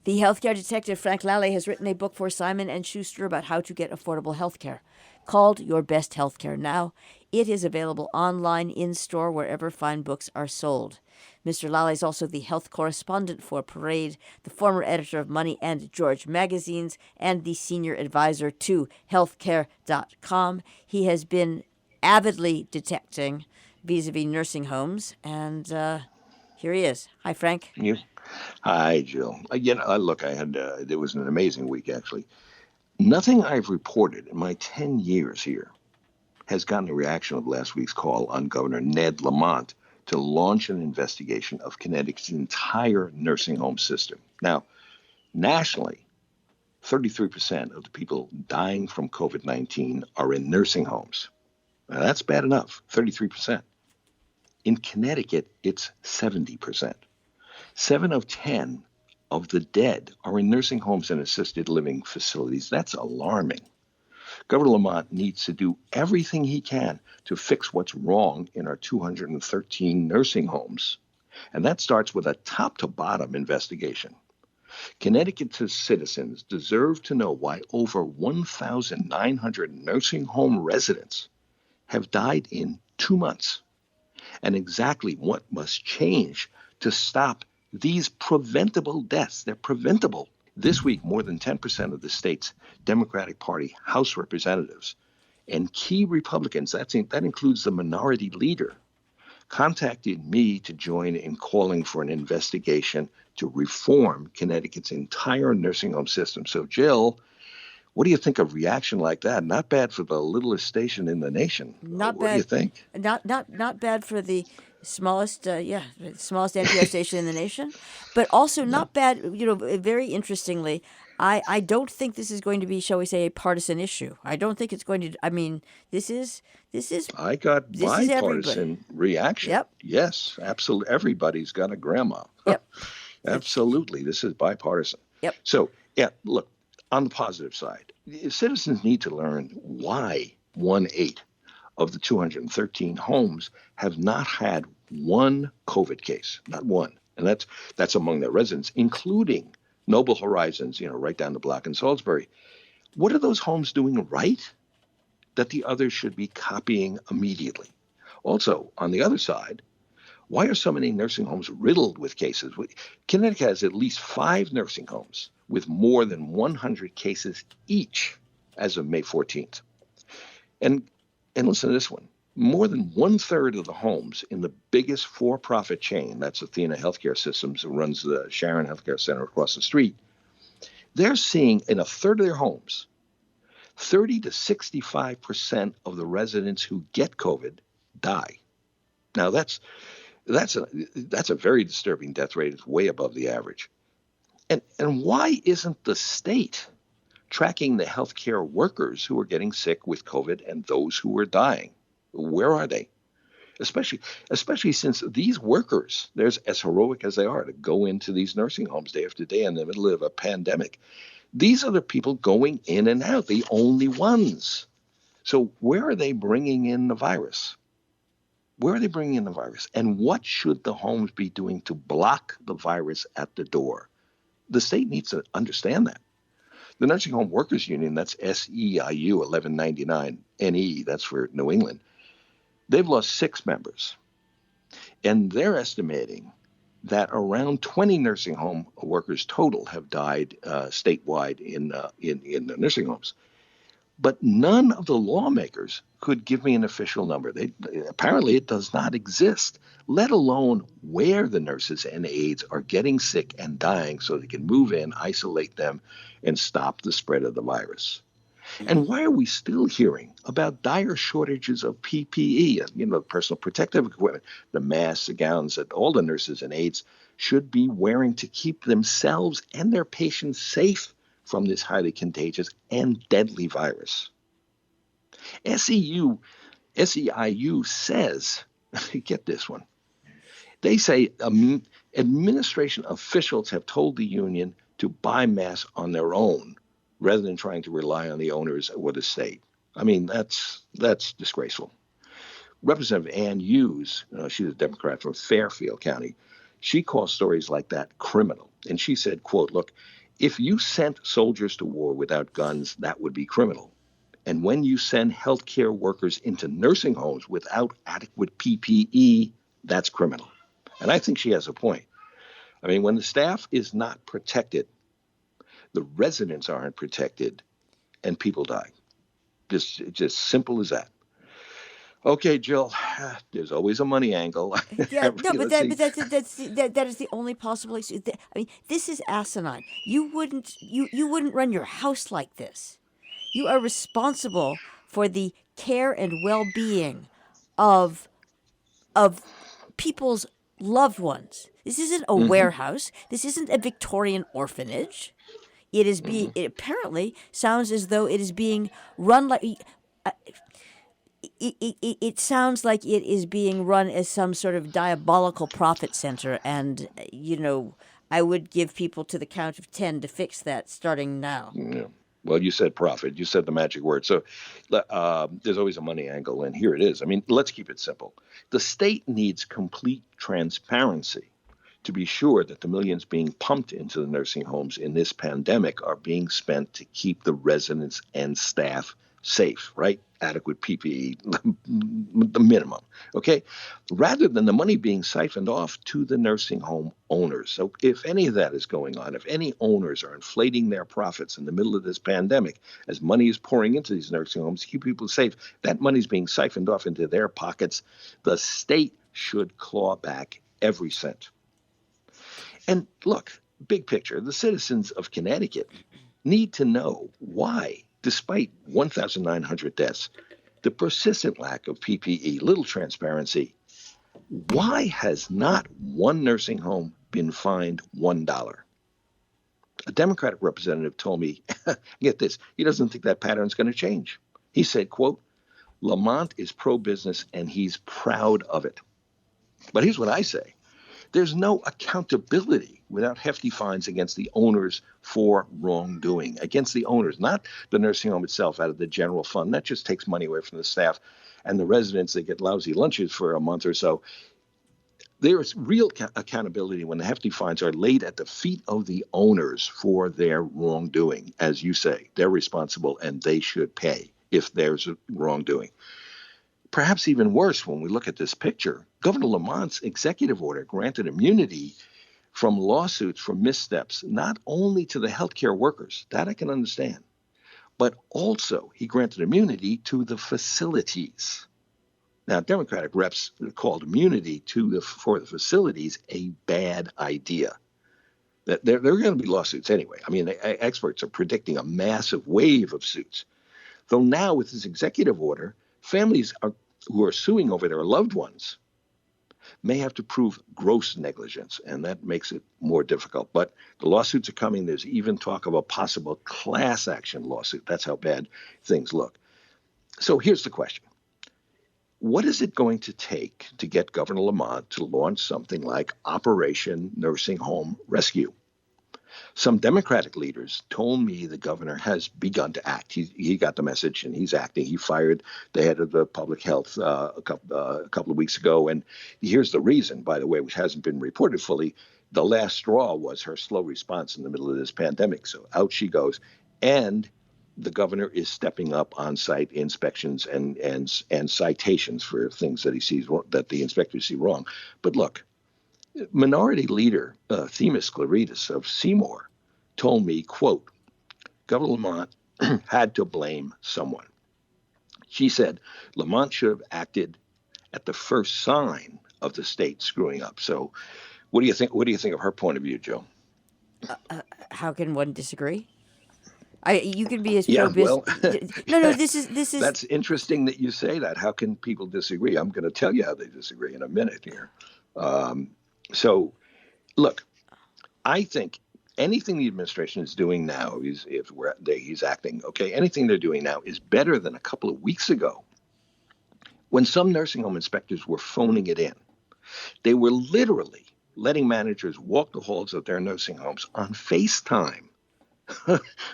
The healthcare detective Frank Lalli has written a book for Simon & Schuster about how to get affordable healthcare, called Your Best Healthcare Now. It is available online, in-store, wherever fine books are sold. Mr. Lalli is also the health correspondent for Parade, the former editor of Money and George magazines, and the senior advisor to healthcare.com. He has been avidly detecting vis-a-vis nursing homes, and here he is. Hi, Frank. You? Hi, Jill. Look, it was an amazing week, actually. Nothing I've reported in my 10 years here has gotten the reaction of last week's call on Governor Ned Lamont to launch an investigation of Connecticut's entire nursing home system. Now, nationally, 33% of the people dying from COVID-19 are in nursing homes. Now, that's bad enough, 33%. In Connecticut, it's 70%. 7 of 10 of the dead are in nursing homes and assisted living facilities. That's alarming. Governor Lamont needs to do everything he can to fix what's wrong in our 213 nursing homes. And that starts with a top-to-bottom investigation. Connecticut's citizens deserve to know why over 1,900 nursing home residents have died in 2 months, and exactly what must change to stop these preventable deaths. They're preventable. This week, more than 10% of the state's Democratic Party House representatives and key Republicans, that includes the minority leader, contacted me to join in calling for an investigation to reform Connecticut's entire nursing home system. So, Jill, what do you think of reaction like that? Not bad for the littlest station in the nation. Not bad. What do you think? Not bad for the smallest NPR station in the nation, but also not bad. Very interestingly, I don't think this is going to be, shall we say, a partisan issue. I don't think it's going to. I mean, this is. I got bipartisan reaction. Yep. Yes, absolutely. Everybody's got a grandma. Yep. Absolutely. This is bipartisan. Yep. So, look, on the positive side, citizens need to learn why 1/8 of the 213 homes have not had one COVID case, not one. And that's among their residents, including Noble Horizons, right down the block in Salisbury. What are those homes doing right that the others should be copying immediately? Also, on the other side, why are so many nursing homes riddled with cases? Connecticut has at least 5 nursing homes with more than 100 cases each as of May 14th. And listen to this one. More than 1/3 of the homes in the biggest for-profit chain, that's Athena Healthcare Systems, who runs the Sharon Healthcare Center across the street, they're seeing in 1/3 of their homes, 30 to 65% of the residents who get COVID die. Now, that's a very disturbing death rate. It's way above the average. And why isn't the state tracking the healthcare workers who are getting sick with COVID and those who are dying? Where are they? Especially since these workers, they're as heroic as they are to go into these nursing homes day after day in the middle of a pandemic. These are the people going in and out, the only ones. So where are they bringing in the virus? Where are they bringing in the virus? And what should the homes be doing to block the virus at the door? The state needs to understand that. The Nursing Home Workers Union, that's SEIU 1199 NE, that's for New England, they've lost 6 members. And they're estimating that around 20 nursing home workers total have died statewide in the nursing homes. But none of the lawmakers could give me an official number. Apparently it does not exist, let alone where the nurses and aides are getting sick and dying so they can move in, isolate them, and stop the spread of the virus. And why are we still hearing about dire shortages of PPE, personal protective equipment, the masks, the gowns that all the nurses and aides should be wearing to keep themselves and their patients safe from this highly contagious and deadly virus? SEIU says, get this one, they say administration officials have told the union to buy masks on their own rather than trying to rely on the owners or the state. I mean, that's disgraceful. Representative Ann Hughes, she's a Democrat from Fairfield County, she calls stories like that criminal. And she said, quote, look, If you sent soldiers to war without guns, that would be criminal. And when you send healthcare workers into nursing homes without adequate PPE, that's criminal. And I think she has a point. I mean, when the staff is not protected, the residents aren't protected, and people die. Just simple as that. Okay, Jill, there's always a money angle. Yeah, no, but Let's see. that is the only possible. I mean, this is asinine. You wouldn't run your house like this. You are responsible for the care and well-being of people's loved ones. This isn't a warehouse. This isn't a Victorian orphanage. It apparently sounds as though it is being run like. It sounds like it is being run as some sort of diabolical profit center, and I would give people to the count of 10 to fix that starting now. Yeah. Well, you said profit. You said the magic word. So there's always a money angle, and here it is. I mean, let's keep it simple. The state needs complete transparency to be sure that the millions being pumped into the nursing homes in this pandemic are being spent to keep the residents and staff safe, right? Adequate PPE, the minimum, okay? Rather than the money being siphoned off to the nursing home owners. So if any of that is going on, if any owners are inflating their profits in the middle of this pandemic, as money is pouring into these nursing homes to keep people safe, that money is being siphoned off into their pockets. The state should claw back every cent. And look, big picture, the citizens of Connecticut need to know why, despite 1,900 deaths, the persistent lack of PPE, little transparency, why has not one nursing home been fined $1? A Democratic representative told me, get this, he doesn't think that pattern is going to change. He said, quote, Lamont is pro-business and he's proud of it. But here's what I say. There's no accountability without hefty fines against the owners for wrongdoing, against the owners, not the nursing home itself out of the general fund. That just takes money away from the staff and the residents. They get lousy lunches for a month or so. There is real accountability when the hefty fines are laid at the feet of the owners for their wrongdoing. As you say, they're responsible and they should pay if there's wrongdoing. Perhaps even worse, when we look at this picture, Governor Lamont's executive order granted immunity from lawsuits for missteps, not only to the healthcare workers, that I can understand, but also he granted immunity to the facilities. Now, Democratic reps called immunity for the facilities a bad idea. That there are going to be lawsuits anyway. I mean, experts are predicting a massive wave of suits. Though now with this executive order, families who are suing over their loved ones may have to prove gross negligence, and that makes it more difficult. But the lawsuits are coming. There's even talk of a possible class action lawsuit. That's how bad things look. So here's the question. What is it going to take to get Governor Lamont to launch something like Operation Nursing Home Rescue? Some Democratic leaders told me the governor has begun to act. He got the message and he's acting. He fired the head of the public health a couple of weeks ago. And here's the reason, by the way, which hasn't been reported fully. The last straw was her slow response in the middle of this pandemic. So out she goes. And the governor is stepping up on-site inspections and citations for things that he sees that the inspectors see wrong. But look, Minority Leader Themis Claritas of Seymour told me, quote, Governor Lamont had to blame someone. She said Lamont should have acted at the first sign of the state screwing up. So what do you think? What do you think of her point of view, Joe? How can one disagree? You can be as well, no. This is. That's interesting that you say that. How can people disagree? I'm going to tell you how they disagree in a minute here. So, look, I think anything the administration is doing now he's acting, okay, anything they're doing now is better than a couple of weeks ago when some nursing home inspectors were phoning it in. They were literally letting managers walk the halls of their nursing homes on FaceTime.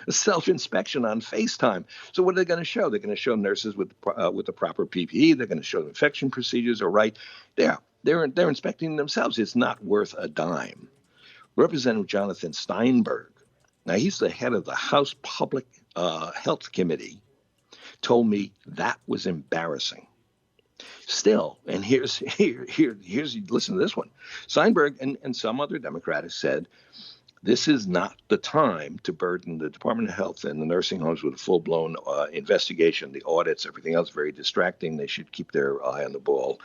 Self-inspection on FaceTime. So what are they going to show? They're going to show nurses with the proper PPE. They're going to show the infection procedures are right. They're inspecting themselves. It's not worth a dime. Representative Jonathan Steinberg Now, he's the head of the House Public Health Committee, told me that was embarrassing. Still, and here's listen to this one. Steinberg and some other Democrats said this is not the time to burden the Department of Health and the nursing homes with a full-blown investigation. The audits, everything else, very distracting. They should keep their eye on the ball,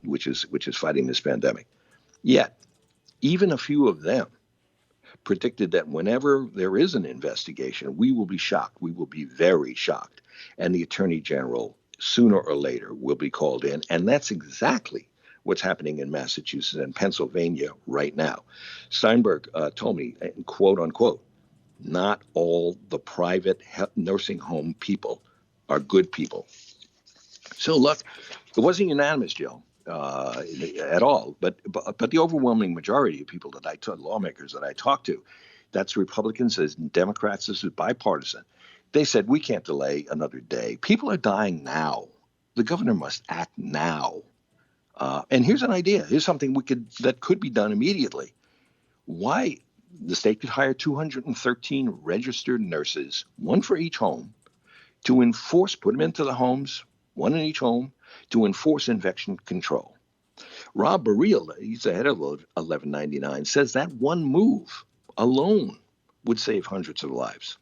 which is fighting this pandemic. Yet, even a few of them predicted that whenever there is an investigation, we will be shocked. We will be very shocked, and the Attorney General sooner or later will be called in, and that's exactly what's happening in Massachusetts and Pennsylvania right now. Steinberg told me, quote unquote, not all the private nursing home people are good people. So look, it wasn't unanimous, Jill, at all, but the overwhelming majority of people that lawmakers that I talked to, that's Republicans and Democrats, this is bipartisan. They said, we can't delay another day. People are dying now. The governor must act now. And here's an idea. Here's something that could be done immediately. Why the state could hire 213 registered nurses, one for each home, to enforce, put them into the homes, one in each home, to enforce infection control. Rob Burrell, he's the head of 1199, says that one move alone would save hundreds of lives.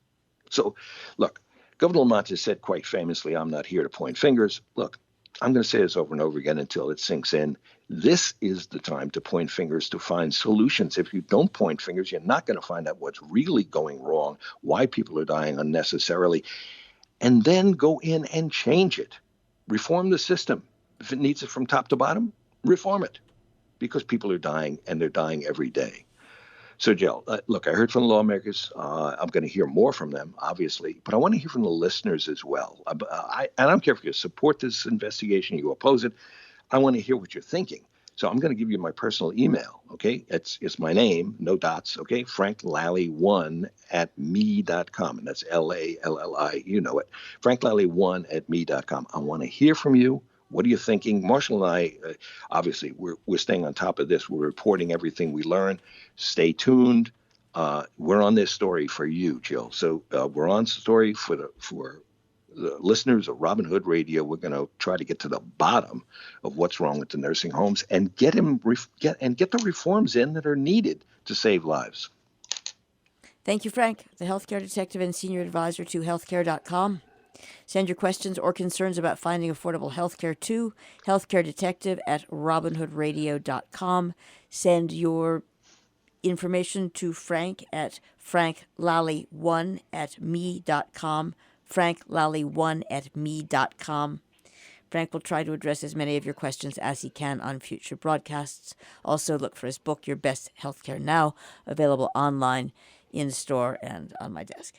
So, look, Governor Lamont has said quite famously, I'm not here to point fingers. Look, I'm going to say this over and over again until it sinks in. This is the time to point fingers, to find solutions. If you don't point fingers, you're not going to find out what's really going wrong, why people are dying unnecessarily, and then go in and change it. Reform the system. If it needs it from top to bottom, reform it, because people are dying, and they're dying every day. So, Jill, look, I heard from the lawmakers. I'm going to hear more from them, obviously, but I want to hear from the listeners as well. And I don't care if you support this investigation, you oppose it. I want to hear what you're thinking. So I'm going to give you my personal email, okay? It's my name, no dots, okay? franklally1@me.com, and that's Lalli, you know it. franklally1@me.com. I want to hear from you. What are you thinking? Marshall and I, obviously, we're staying on top of this. We're reporting everything we learn. Stay tuned. We're on this story for you, Jill. So we're on story for the listeners of Robin Hood Radio. We're going to try to get to the bottom of what's wrong with the nursing homes and get the reforms in that are needed to save lives. Thank you, Frank, the healthcare detective and senior advisor to healthcare.com. Send your questions or concerns about finding affordable healthcare to healthcaredetective@robinhoodradio.com. Send your information to Frank at franklally1@me.com. franklally1@me.com. Frank will try to address as many of your questions as he can on future broadcasts. Also, look for his book, Your Best Healthcare Now, available online, in store, and on my desk.